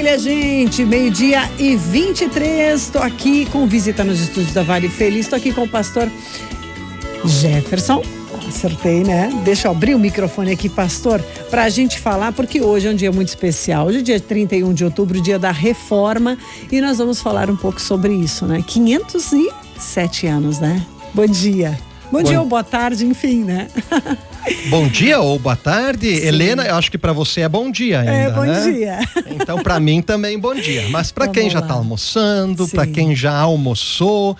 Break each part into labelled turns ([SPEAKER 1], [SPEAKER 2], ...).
[SPEAKER 1] Maravilha, gente, 12:23, estou aqui com visita nos estúdios da Vale Feliz, estou aqui com o pastor Jefferson, acertei, né? Deixa eu abrir o microfone aqui, pastor, para a gente falar, porque hoje é um dia muito especial, hoje é dia 31 de outubro, dia da Reforma, e nós vamos falar um pouco sobre isso, né? 507 anos, né? Bom dia. Bom dia ou boa tarde, enfim, né?
[SPEAKER 2] Bom dia ou boa tarde. Sim. Helena, eu acho que para você é bom dia ainda,
[SPEAKER 1] bom
[SPEAKER 2] né?
[SPEAKER 1] dia.
[SPEAKER 2] Então para mim também bom dia. Mas para quem já tá almoçando, para quem já almoçou,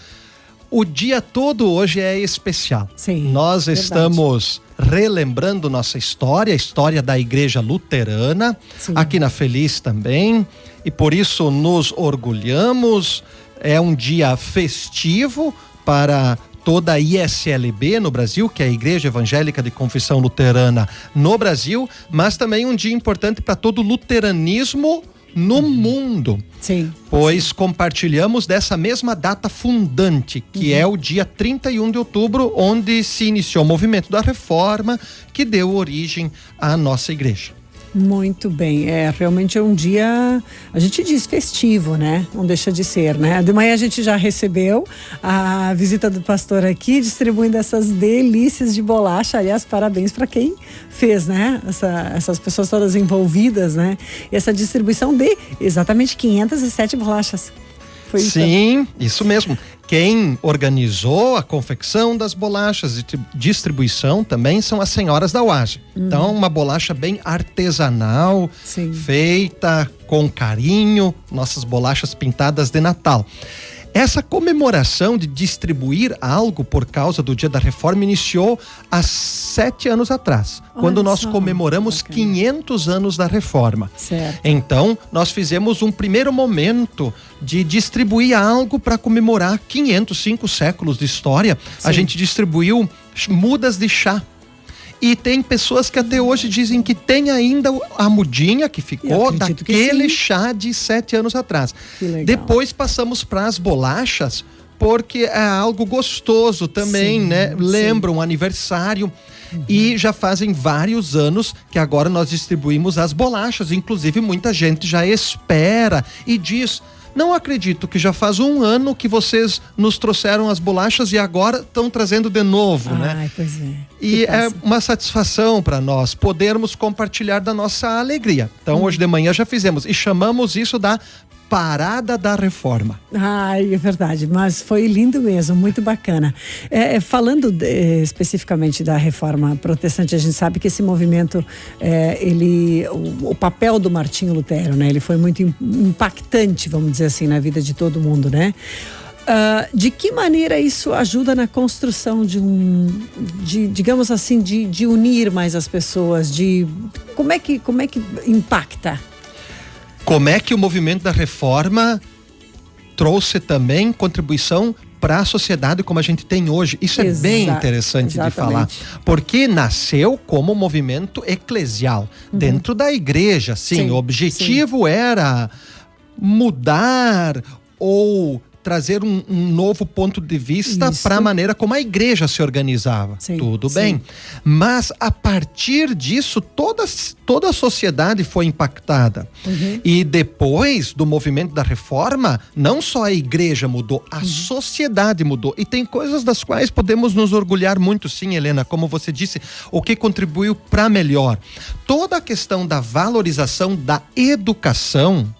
[SPEAKER 2] o dia todo hoje é especial.
[SPEAKER 1] Sim,
[SPEAKER 2] nós estamos relembrando nossa história, a história da Igreja Luterana, aqui na Feliz também, e por isso nos orgulhamos. É um dia festivo para toda a ISLB no Brasil, que é a Igreja Evangélica de Confissão Luterana no Brasil, mas também um dia importante para todo o luteranismo no mundo.
[SPEAKER 1] Sim.
[SPEAKER 2] Pois compartilhamos dessa mesma data fundante, que é o dia 31 de outubro, onde se iniciou o movimento da Reforma, que deu origem à nossa igreja.
[SPEAKER 1] Muito bem, realmente é um dia, a gente diz festivo, né? Não deixa de ser, né? De manhã a gente já recebeu a visita do pastor aqui, distribuindo essas delícias de bolacha. Aliás, parabéns para quem fez, né? Essas pessoas todas envolvidas, né? E essa distribuição de exatamente 507 bolachas. Foi isso?
[SPEAKER 2] Sim, isso mesmo. Quem organizou a confecção das bolachas e distribuição também são as senhoras da UASG. Então, uma bolacha bem artesanal, feita com carinho, nossas bolachas pintadas de Natal. Essa comemoração de distribuir algo por causa do Dia da Reforma iniciou há 7 anos atrás, quando nós comemoramos 500 anos da Reforma.
[SPEAKER 1] Certo.
[SPEAKER 2] Então, nós fizemos um primeiro momento de distribuir algo para comemorar 505 séculos de história. A gente distribuiu mudas de chá. E tem pessoas que até hoje dizem que tem ainda a mudinha que ficou daquele chá de 7 anos atrás. Depois passamos para as bolachas, porque é algo gostoso também, né? Lembra um aniversário. E já fazem vários anos que agora nós distribuímos as bolachas. Inclusive, muita gente já espera e diz: não acredito que já faz 1 ano que vocês nos trouxeram as bolachas e agora estão trazendo de novo, né?
[SPEAKER 1] Pois é.
[SPEAKER 2] E é uma satisfação para nós podermos compartilhar da nossa alegria. Então, hoje de manhã já fizemos e chamamos isso da Parada da Reforma.
[SPEAKER 1] É verdade, mas foi lindo mesmo, muito bacana. Falando especificamente da Reforma Protestante, a gente sabe que esse movimento, o papel do Martinho Lutero, né? Ele foi muito impactante, vamos dizer assim, na vida de todo mundo, né? De que maneira isso ajuda na construção digamos assim, de unir mais as pessoas, como é que impacta?
[SPEAKER 2] Como é que o movimento da Reforma trouxe também contribuição para a sociedade como a gente tem hoje? Isso é bem interessante de falar, porque nasceu como movimento eclesial, dentro da igreja, sim. O objetivo era mudar ou trazer um novo ponto de vista para a maneira como a igreja se organizava. Tudo bem. Mas a partir disso, toda a sociedade foi impactada. E depois do movimento da Reforma, não só a igreja mudou, a sociedade mudou. E tem coisas das quais podemos nos orgulhar muito, sim, Helena, como você disse, o que contribuiu para melhor. Toda a questão da valorização da educação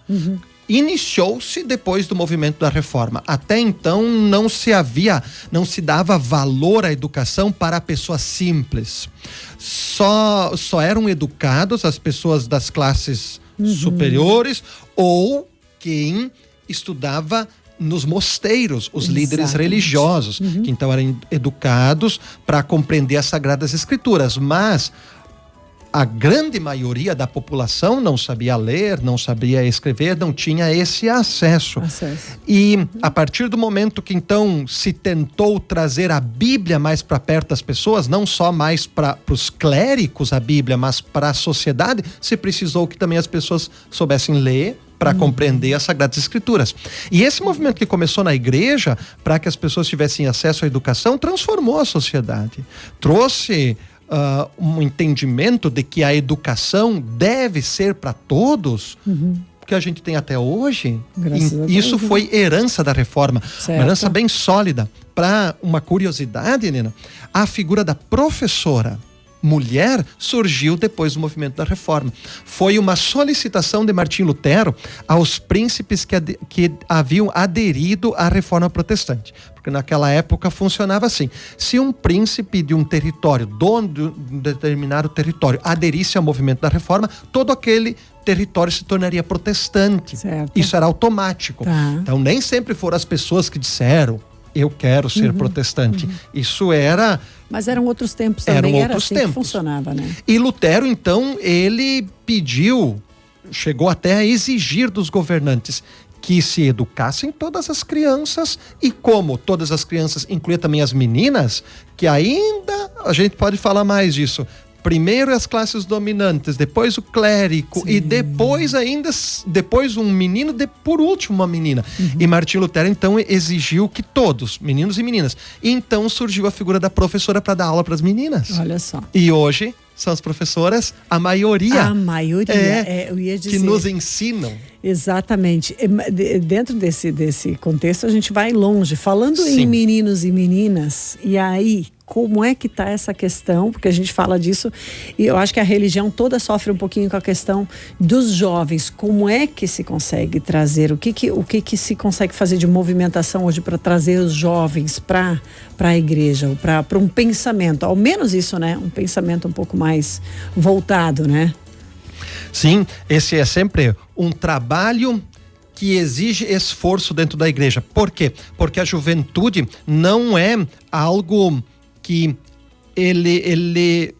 [SPEAKER 2] iniciou-se depois do movimento da Reforma. Até então não se dava valor à educação para a pessoa simples. Só eram educados as pessoas das classes superiores ou quem estudava nos mosteiros, os líderes religiosos, que então eram educados para compreender as Sagradas Escrituras, mas a grande maioria da população não sabia ler, não sabia escrever, não tinha esse acesso. E a partir do momento que então se tentou trazer a Bíblia mais para perto das pessoas, não só mais para os clérigos a Bíblia, mas para a sociedade, se precisou que também as pessoas soubessem ler para compreender as Sagradas Escrituras. E esse movimento que começou na igreja, para que as pessoas tivessem acesso à educação, transformou a sociedade. Trouxe um entendimento de que a educação deve ser para todos, que a gente tem até hoje,
[SPEAKER 1] Deus,
[SPEAKER 2] isso foi herança da reforma.
[SPEAKER 1] Certo.
[SPEAKER 2] Uma herança bem sólida. Para uma curiosidade, Nina, a figura da professora mulher surgiu depois do movimento da reforma. Foi uma solicitação de Martim Lutero aos príncipes que haviam aderido à reforma protestante. Porque naquela época funcionava assim: se um príncipe de um território, dono de um determinado território, aderisse ao movimento da reforma, todo aquele território se tornaria protestante.
[SPEAKER 1] Certo.
[SPEAKER 2] Isso era automático.
[SPEAKER 1] Tá.
[SPEAKER 2] Então nem sempre foram as pessoas que disseram: eu quero ser protestante. Isso era...
[SPEAKER 1] Mas eram outros tempos também, era assim
[SPEAKER 2] tempos.
[SPEAKER 1] que funcionava, né?
[SPEAKER 2] E Lutero, então, ele pediu, chegou até a exigir dos governantes que se educassem todas as crianças, e como todas as crianças, incluía também as meninas, que ainda a gente pode falar mais disso. Primeiro as classes dominantes, depois o clérigo,
[SPEAKER 1] Sim.
[SPEAKER 2] e depois um menino, por último uma menina. E Martim Lutero então exigiu que todos, meninos e meninas. E então surgiu a figura da professora para dar aula para as meninas.
[SPEAKER 1] Olha só.
[SPEAKER 2] E hoje são as professoras, a maioria.
[SPEAKER 1] A maioria, eu ia dizer.
[SPEAKER 2] Que nos ensinam.
[SPEAKER 1] Exatamente. Dentro desse contexto, a gente vai longe. Falando
[SPEAKER 2] Sim.
[SPEAKER 1] em meninos e meninas, e aí, como é que está essa questão? Porque a gente fala disso, e eu acho que a religião toda sofre um pouquinho com a questão dos jovens. Como é que se consegue trazer? O que se consegue fazer de movimentação hoje para trazer os jovens para a igreja, para um pensamento, ao menos isso, né? Um pensamento um pouco mais voltado, né?
[SPEAKER 2] Sim, esse é sempre um trabalho que exige esforço dentro da igreja. Por quê? Porque a juventude não é algo que ele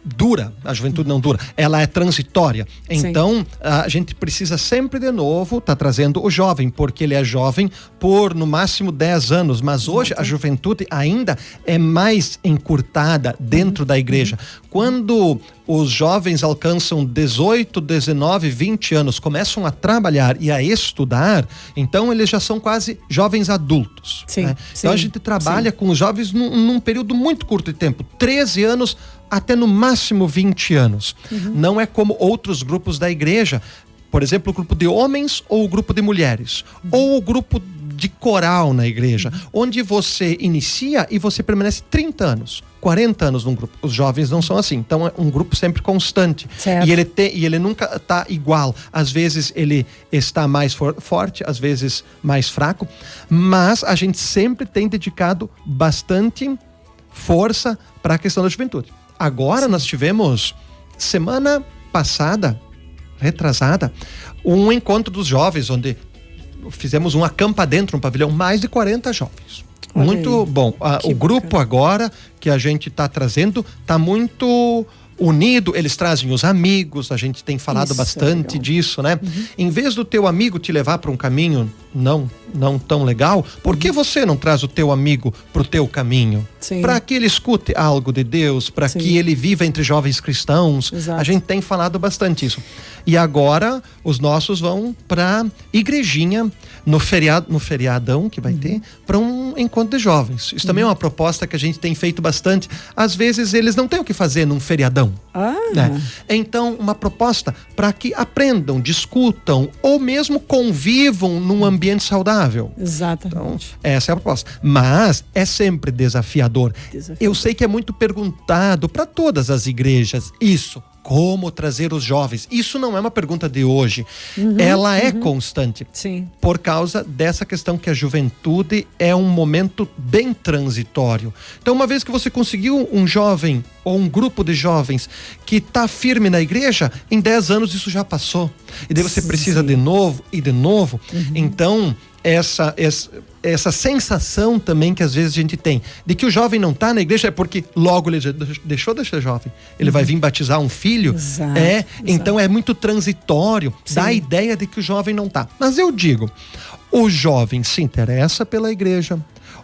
[SPEAKER 2] dura. A juventude não dura, ela é transitória. Então, a gente precisa sempre de novo estar trazendo o jovem, porque ele é jovem por no máximo 10 anos, mas hoje a juventude ainda é mais encurtada dentro da igreja. Quando os jovens alcançam 18, 19, 20 anos, começam a trabalhar e a estudar, então eles já são quase jovens adultos.
[SPEAKER 1] Sim,
[SPEAKER 2] né?
[SPEAKER 1] sim,
[SPEAKER 2] então a gente trabalha com os jovens num período muito curto de tempo, 13 anos até no máximo 20 anos. Não é como outros grupos da igreja, por exemplo, o grupo de homens ou o grupo de mulheres, ou o grupo de coral na igreja, onde você inicia e você permanece 30 anos, 40 anos num grupo. Os jovens não são assim, então é um grupo sempre constante.
[SPEAKER 1] Certo.
[SPEAKER 2] E ele nunca está igual. Às vezes ele está mais forte, às vezes mais fraco, mas a gente sempre tem dedicado bastante força para a questão da juventude. Agora nós tivemos, semana passada, retrasada, um encontro dos jovens, onde fizemos um acampa dentro, um pavilhão, mais de 40 jovens.
[SPEAKER 1] Olha
[SPEAKER 2] muito
[SPEAKER 1] aí.
[SPEAKER 2] Bom. O grupo agora que a gente está trazendo está muito unido, eles trazem os amigos, a gente tem falado bastante disso, né? Em vez do teu amigo te levar para um caminho não tão legal, por que você não traz o teu amigo para o teu caminho? Para que ele escute algo de Deus, para que ele viva entre jovens cristãos.
[SPEAKER 1] Exato.
[SPEAKER 2] A gente tem falado bastante isso. E agora os nossos vão para igrejinha no feriadão que vai ter, para um encontro de jovens. Isso também é uma proposta que a gente tem feito bastante. Às vezes eles não têm o que fazer num feriadão. Né? Então, uma proposta para que aprendam, discutam ou mesmo convivam num ambiente saudável.
[SPEAKER 1] Exatamente.
[SPEAKER 2] Então, essa é a proposta. Mas é sempre desafiador. Eu sei que é muito perguntado para todas as igrejas isso. Como trazer os jovens? Isso não é uma pergunta de hoje. Ela é constante.
[SPEAKER 1] Sim.
[SPEAKER 2] Por causa dessa questão que a juventude é um momento bem transitório. Então, uma vez que você conseguiu um jovem ou um grupo de jovens que está firme na igreja, em 10 anos isso já passou. E daí você precisa de novo e de novo. Então, essa sensação também que às vezes a gente tem de que o jovem não está na igreja é porque logo ele já deixou de ser jovem. Ele vai vir batizar um filho.
[SPEAKER 1] Exato.
[SPEAKER 2] Então é muito transitório. Dá a ideia de que o jovem não está. Mas eu digo, o jovem se interessa pela igreja,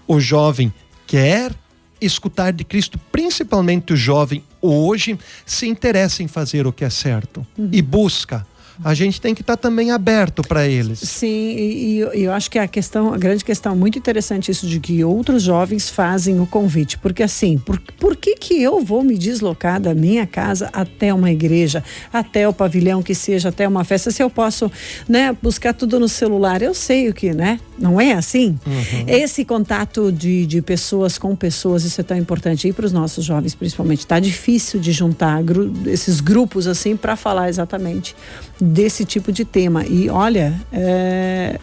[SPEAKER 2] o jovem quer escutar de Cristo, principalmente o jovem hoje se interessa em fazer o que é certo e busca a gente tem que estar também aberto para eles.
[SPEAKER 1] Sim, e eu acho que a grande questão, muito interessante isso de que outros jovens fazem o convite, porque assim, por que eu vou me deslocar da minha casa até uma igreja, até o pavilhão que seja, até uma festa, se eu posso, né, buscar tudo no celular? Eu sei o que, né? Não é assim? Esse contato de pessoas com pessoas, isso é tão importante. E para os nossos jovens, principalmente, tá difícil de juntar esses grupos assim para falar exatamente desse tipo de tema. E olha, é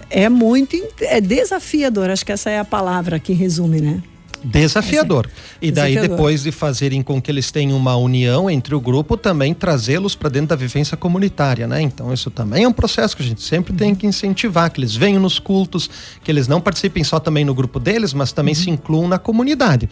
[SPEAKER 1] desafiador, acho que essa é a palavra que resume, né?
[SPEAKER 2] Desafiador. E daí, depois de fazerem com que eles tenham uma união entre o grupo, também trazê-los para dentro da vivência comunitária, né? Então, isso também é um processo que a gente sempre tem que incentivar, que eles venham nos cultos, que eles não participem só também no grupo deles, mas também se incluam na comunidade.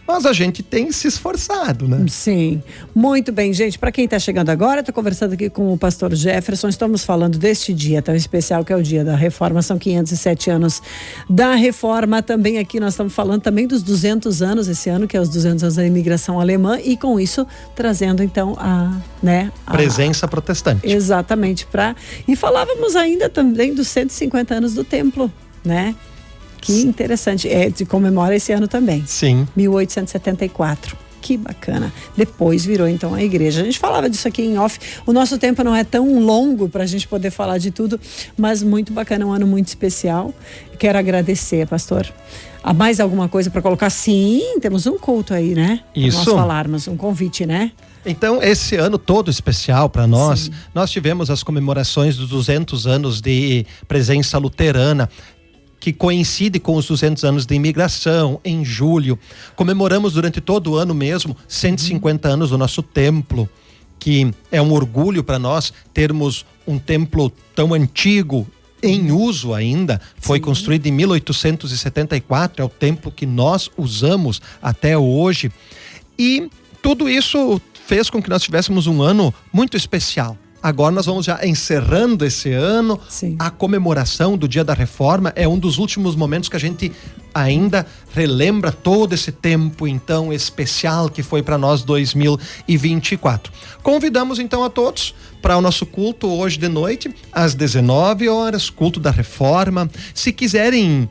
[SPEAKER 2] Mas a gente tem se esforçado, né?
[SPEAKER 1] Sim, muito bem, gente. Para quem está chegando agora, estou conversando aqui com o pastor Jefferson. Estamos falando deste dia tão especial que é o dia da Reforma. São 507 anos da Reforma. Também aqui nós estamos falando também dos 200 anos esse ano, que é os 200 anos da imigração alemã, e com isso trazendo então a
[SPEAKER 2] presença protestante.
[SPEAKER 1] Exatamente. E falávamos ainda também dos 150 anos do templo, né? Que interessante, de comemora esse ano também.
[SPEAKER 2] Sim.
[SPEAKER 1] 1874. Que bacana. Depois virou então a igreja. A gente falava disso aqui em off. O nosso tempo não é tão longo para a gente poder falar de tudo, mas muito bacana, um ano muito especial. Quero agradecer, pastor. Há mais alguma coisa para colocar? Sim, temos um culto aí, né?
[SPEAKER 2] Isso.
[SPEAKER 1] Para nós falarmos, um convite, né?
[SPEAKER 2] Então, esse ano todo especial para nós, sim, nós tivemos as comemorações dos 200 anos de presença luterana, que coincide com os 200 anos de imigração, em julho. Comemoramos durante todo o ano mesmo 150 anos do nosso templo, que é um orgulho para nós termos um templo tão antigo, em uso ainda. Foi construído em 1874, é o templo que nós usamos até hoje. E tudo isso fez com que nós tivéssemos um ano muito especial. Agora nós vamos já encerrando esse ano.
[SPEAKER 1] Sim.
[SPEAKER 2] A comemoração do Dia da Reforma é um dos últimos momentos que a gente ainda relembra todo esse tempo então especial que foi para nós 2024. Convidamos então a todos para o nosso culto hoje de noite às 19 horas, culto da Reforma. Se quiserem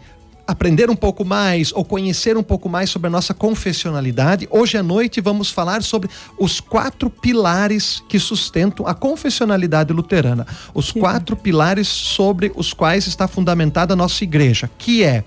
[SPEAKER 2] aprender um pouco mais ou conhecer um pouco mais sobre a nossa confessionalidade, hoje à noite vamos falar sobre os 4 pilares que sustentam a confessionalidade luterana. Os 4 pilares sobre os quais está fundamentada a nossa igreja, que é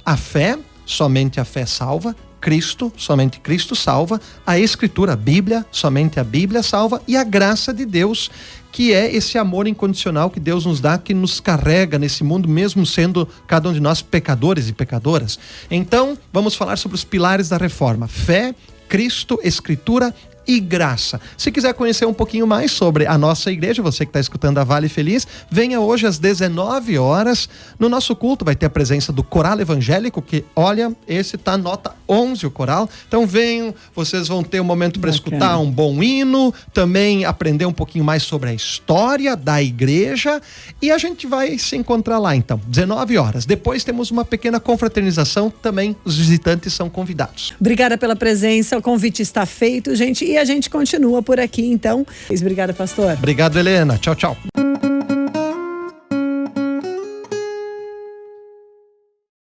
[SPEAKER 2] a fé, somente a fé salva; Cristo, somente Cristo salva; a Escritura, a Bíblia, somente a Bíblia salva; e a graça de Deus, que é esse amor incondicional que Deus nos dá, que nos carrega nesse mundo, mesmo sendo cada um de nós pecadores e pecadoras. Então, vamos falar sobre os pilares da Reforma: fé, Cristo, Escritura e graça. Se quiser conhecer um pouquinho mais sobre a nossa igreja, você que está escutando a Vale Feliz, venha hoje às 19 horas. No nosso culto vai ter a presença do coral evangélico, que, olha, esse tá nota 11 o coral. Então venham, vocês vão ter um momento para escutar um bom hino, também aprender um pouquinho mais sobre a história da igreja, e a gente vai se encontrar lá então, 19 horas. Depois temos uma pequena confraternização, também os visitantes são convidados.
[SPEAKER 1] Obrigada pela presença, o convite está feito, gente, e a gente continua por aqui, então. Obrigada, pastor.
[SPEAKER 2] Obrigado, Helena. Tchau, tchau.